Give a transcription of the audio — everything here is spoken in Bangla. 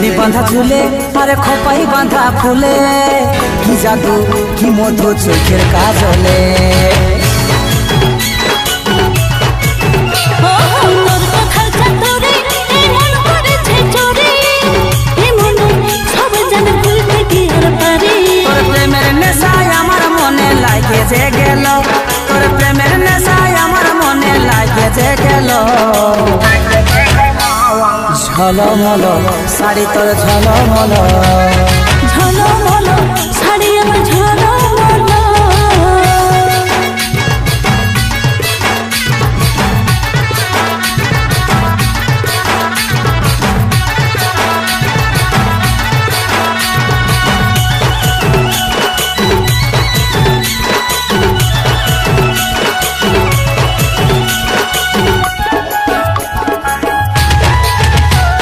বেনি বাঁধা চুলে আরে খোপাই বাঁধা ফুলে কি জাদু কি মধু চোখের কাজলে তোর প্রেমের নেশায় আমার মনে লাগে যে গেল তোর প্রেমের নেশায় আমার মনে লাগে যে গেল ঝলমল শাড়ি তোর ঝলমল